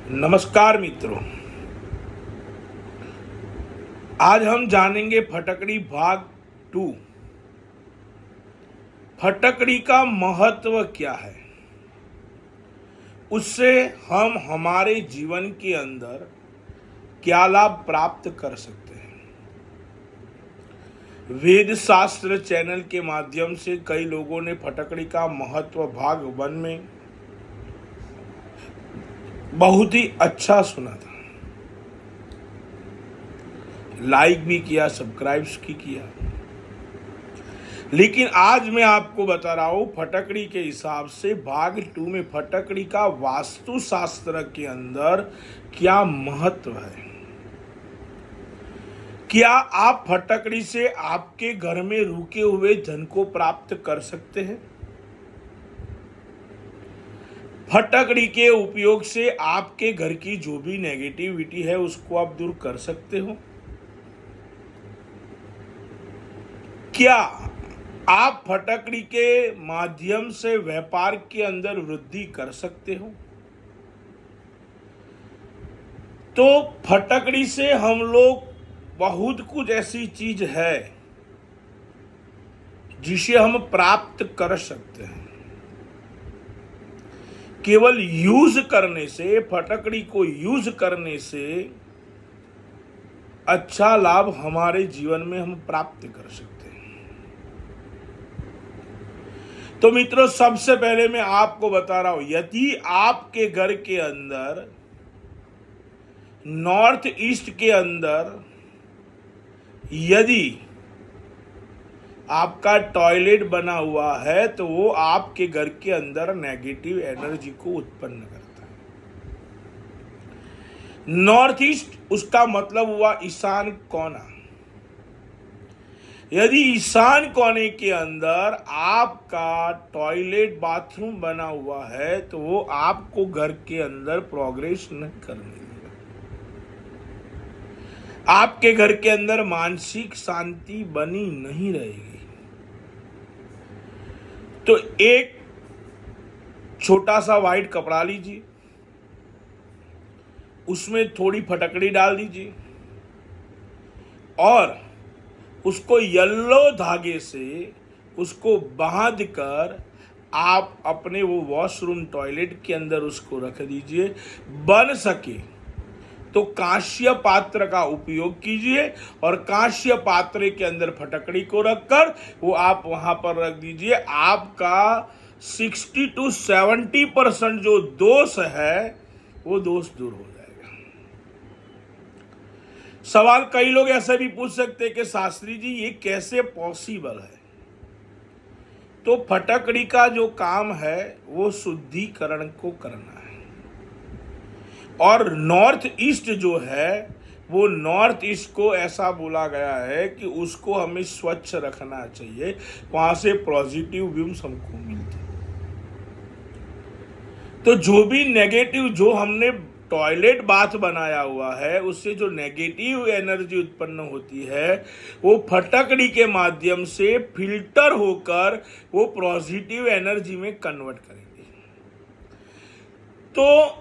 नमस्कार मित्रों, आज हम जानेंगे फटकड़ी भाग 2। फटकड़ी का महत्व क्या है, उससे हम हमारे जीवन के अंदर क्या लाभ प्राप्त कर सकते हैं। वेद शास्त्र चैनल के माध्यम से कई लोगों ने फटकड़ी का महत्व भाग 1 में बहुत ही अच्छा सुना था, लाइक भी किया, सब्सक्राइब भी किया। लेकिन आज मैं आपको बता रहा हूं फटकड़ी के हिसाब से भाग 2 में फटकड़ी का वास्तु शास्त्र के अंदर क्या महत्व है। क्या आप फटकड़ी से आपके घर में रुके हुए धन को प्राप्त कर सकते हैं? फटकड़ी के उपयोग से आपके घर की जो भी नेगेटिविटी है उसको आप दूर कर सकते हो। क्या आप फटकड़ी के माध्यम से व्यापार के अंदर वृद्धि कर सकते हो? तो फटकड़ी से हम लोग बहुत कुछ ऐसी चीज है जिसे हम प्राप्त कर सकते हैं। केवल यूज करने से, फटकड़ी को यूज करने से अच्छा लाभ हमारे जीवन में हम प्राप्त कर सकते हैं। तो मित्रों, सबसे पहले मैं आपको बता रहा हूं, यदि आपके घर के अंदर नॉर्थ ईस्ट के अंदर यदि आपका टॉयलेट बना हुआ है तो वो आपके घर के अंदर नेगेटिव एनर्जी को उत्पन्न करता है। नॉर्थ ईस्ट उसका मतलब हुआ ईशान कोना। यदि ईशान कोने के अंदर आपका टॉयलेट बाथरूम बना हुआ है तो वो आपको घर के अंदर प्रोग्रेस नहीं करने देगा। आपके घर के अंदर मानसिक शांति बनी नहीं रहेगी। तो एक छोटा सा व्हाइट कपड़ा लीजिए, उसमें थोड़ी फटकड़ी डाल दीजिए और उसको येलो धागे से उसको बांध कर आप अपने वो वॉशरूम टॉयलेट के अंदर उसको रख दीजिए। बन सके तो कांस्य पात्र का उपयोग कीजिए और कांस्य पात्र के अंदर फटकड़ी को रखकर वो आप वहां पर रख दीजिए। आपका 60 to 70% जो दोष है वो दोष दूर हो जाएगा। सवाल कई लोग ऐसे भी पूछ सकते हैं कि शास्त्री जी ये कैसे पॉसिबल है। तो फटकड़ी का जो काम है वो शुद्धिकरण को करना है। और नॉर्थ ईस्ट जो है वो नॉर्थ ईस्ट को ऐसा बोला गया है कि उसको हमें स्वच्छ रखना चाहिए, वहां से पॉजिटिव व्यूज हमको मिलते। तो जो भी नेगेटिव, जो हमने टॉयलेट बाथ बनाया हुआ है उससे जो नेगेटिव एनर्जी उत्पन्न होती है वो फटकड़ी के माध्यम से फिल्टर होकर वो पॉजिटिव एनर्जी में कन्वर्ट करेंगे। तो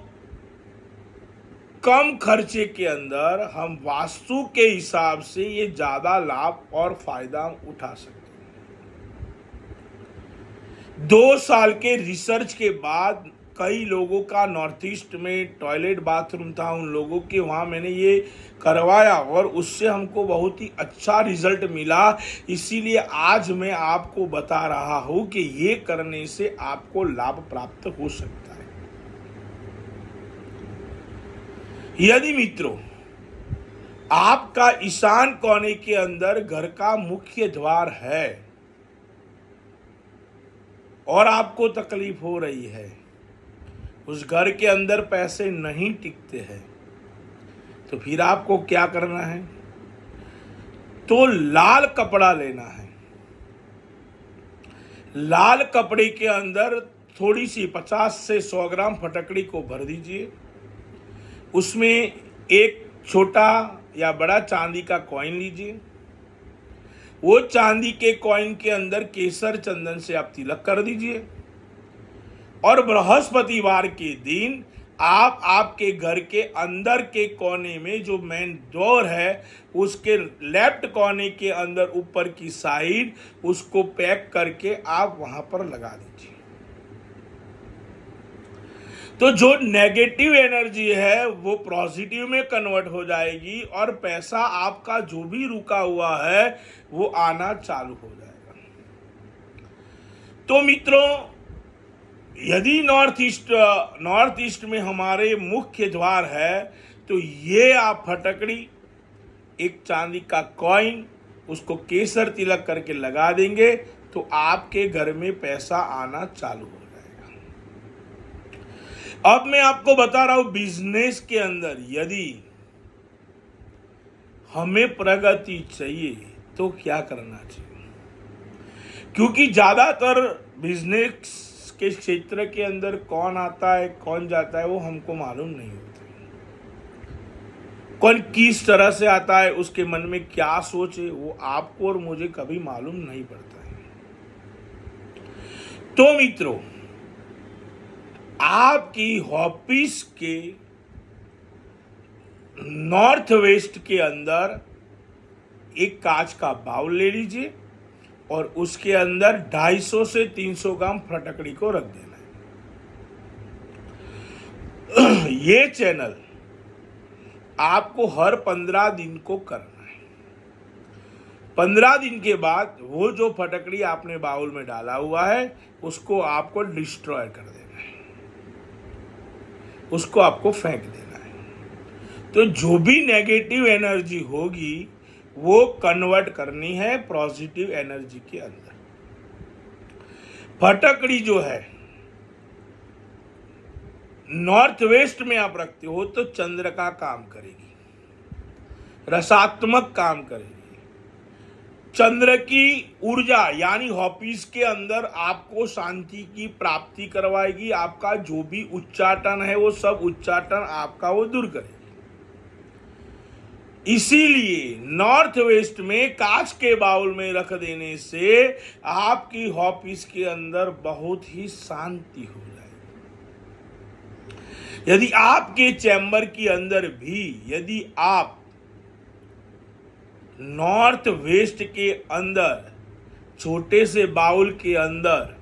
कम खर्चे के अंदर हम वास्तु के हिसाब से ये ज्यादा लाभ और फायदा उठा सकते हैं। 2 साल के रिसर्च के बाद कई लोगों का नॉर्थ ईस्ट में टॉयलेट बाथरूम था, उन लोगों के वहाँ मैंने ये करवाया और उससे हमको बहुत ही अच्छा रिजल्ट मिला। इसीलिए आज मैं आपको बता रहा हूँ कि ये करने से आपको लाभ प्राप्त हो सकता है। यदि मित्रों आपका ईशान कोने के अंदर घर का मुख्य द्वार है और आपको तकलीफ हो रही है, उस घर के अंदर पैसे नहीं टिकते हैं, तो फिर आपको क्या करना है? तो लाल कपड़ा लेना है। लाल कपड़े के अंदर थोड़ी सी 50 से 100 ग्राम फटकड़ी को भर दीजिए। उसमें एक छोटा या बड़ा चांदी का कॉइन लीजिए। वो चांदी के कॉइन के अंदर केसर चंदन से आप तिलक कर दीजिए और बृहस्पतिवार के दिन आप आपके घर के अंदर के कोने में जो मेन डोर है उसके लेफ्ट कोने के अंदर ऊपर की साइड उसको पैक करके आप वहां पर लगा दीजिए। तो जो नेगेटिव एनर्जी है वो पॉजिटिव में कन्वर्ट हो जाएगी और पैसा आपका जो भी रुका हुआ है वो आना चालू हो जाएगा। तो मित्रों, यदि नॉर्थ ईस्ट में हमारे मुख्य द्वार है तो ये आप फटकड़ी, एक चांदी का कॉइन, उसको केसर तिलक करके लगा देंगे तो आपके घर में पैसा आना चालू हो जाएगा। अब मैं आपको बता रहा हूं बिजनेस के अंदर यदि हमें प्रगति चाहिए तो क्या करना चाहिए, क्योंकि ज्यादातर बिजनेस के क्षेत्र के अंदर कौन आता है कौन जाता है वो हमको मालूम नहीं होता। कौन किस तरह से आता है, उसके मन में क्या सोच है, वो आपको और मुझे कभी मालूम नहीं पड़ता है। तो मित्रों, आपकी ऑफिस के नॉर्थ वेस्ट के अंदर एक कांच का बाउल ले लीजिए और उसके अंदर 250 से 300 ग्राम फटकड़ी को रख देना है। ये चैनल आपको हर 15 दिन को करना है। 15 दिन के बाद वो जो फटकड़ी आपने बाउल में डाला हुआ है उसको आपको डिस्ट्रॉय कर देना है, उसको आपको फेंक देना है। तो जो भी नेगेटिव एनर्जी होगी वो कन्वर्ट करनी है पॉजिटिव एनर्जी के अंदर। फटकड़ी जो है नॉर्थ वेस्ट में आप रखते हो तो चंद्र का काम करेगी, रसात्मक काम करेगी। चंद्र की ऊर्जा यानी ऑफिस के अंदर आपको शांति की प्राप्ति करवाएगी। आपका जो भी उच्चाटन है वो सब उच्चाटन आपका वो दूर करेगी। इसीलिए नॉर्थ वेस्ट में कांच के बाउल में रख देने से आपकी ऑफिस के अंदर बहुत ही शांति हो जाएगी। यदि आपके चैम्बर के अंदर भी यदि आप नॉर्थ वेस्ट के अंदर छोटे से बाउल के अंदर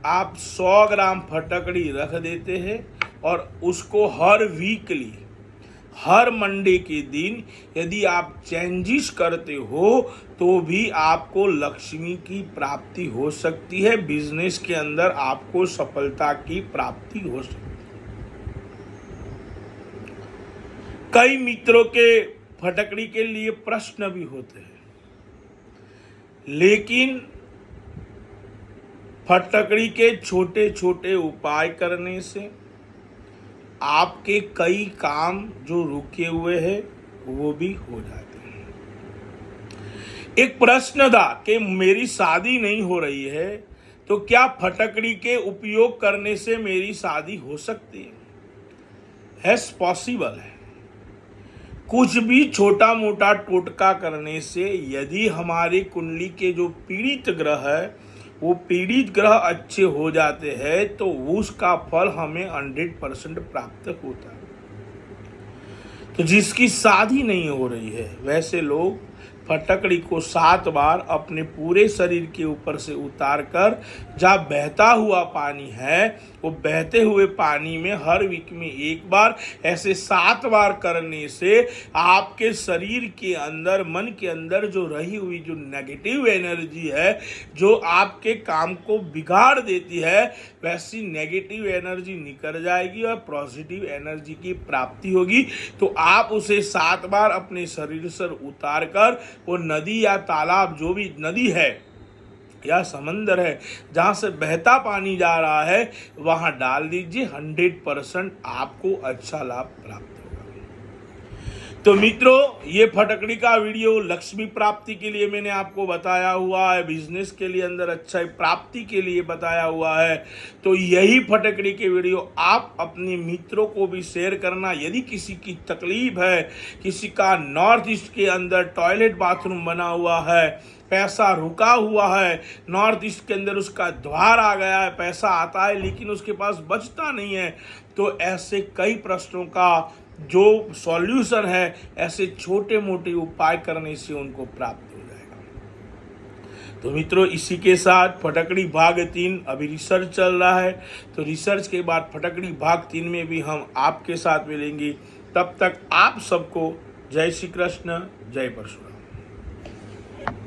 आप 100 ग्राम फटकड़ी रख देते हैं और उसको हर वीकली हर मंडे के दिन यदि आप चेंजिस करते हो तो भी आपको लक्ष्मी की प्राप्ति हो सकती है। बिजनेस के अंदर आपको सफलता की प्राप्ति हो सकती है। कई मित्रों के फटकड़ी के लिए प्रश्न भी होते हैं, लेकिन फटकड़ी के छोटे छोटे उपाय करने से आपके कई काम जो रुके हुए हैं वो भी हो जाते हैं। एक प्रश्न था कि मेरी शादी नहीं हो रही है तो क्या फटकड़ी के उपयोग करने से मेरी शादी हो सकती है? पॉसिबल है। कुछ भी छोटा मोटा टोटका करने से यदि हमारी कुंडली के जो पीड़ित ग्रह है वो पीड़ित ग्रह अच्छे हो जाते हैं तो उसका फल हमें 100% प्राप्त होता है। तो जिसकी शादी नहीं हो रही है वैसे लोग फटकड़ी को 7 बार अपने पूरे शरीर के ऊपर से उतार कर जहाँ बहता हुआ पानी है वो बहते हुए पानी में हर वीक में एक बार ऐसे 7 बार करने से आपके शरीर के अंदर मन के अंदर जो रही हुई जो नेगेटिव एनर्जी है जो आपके काम को बिगाड़ देती है वैसी नेगेटिव एनर्जी निकल जाएगी और पॉजिटिव एनर्जी की प्राप्ति होगी। तो आप उसे 7 बार अपने शरीर से उतार कर वो नदी या तालाब जो भी नदी है या समंदर है जहाँ से बहता पानी जा रहा है वहाँ डाल दीजिए। 100% आपको अच्छा लाभ प्राप्त होगा। तो मित्रों, ये फटकड़ी का वीडियो लक्ष्मी प्राप्ति के लिए मैंने आपको बताया हुआ है, बिजनेस के लिए अंदर अच्छा प्राप्ति के लिए बताया हुआ है। तो यही फटकड़ी के वीडियो आप अपने मित्रों को भी शेयर करना। यदि किसी की तकलीफ है, किसी का नॉर्थ ईस्ट के अंदर टॉयलेट बाथरूम बना हुआ है, पैसा रुका हुआ है, नॉर्थ ईस्ट के अंदर उसका द्वार आ गया है, पैसा आता है लेकिन उसके पास बचता नहीं है, तो ऐसे कई प्रश्नों का जो सॉल्यूशन है ऐसे छोटे मोटे उपाय करने से उनको प्राप्त हो जाएगा। तो मित्रों, इसी के साथ फटकड़ी भाग 3 अभी रिसर्च चल रहा है, तो रिसर्च के बाद फटकड़ी भाग 3 में भी हम आपके साथ मिलेंगे। तब तक आप सबको जय श्री कृष्ण, जय परशुराम।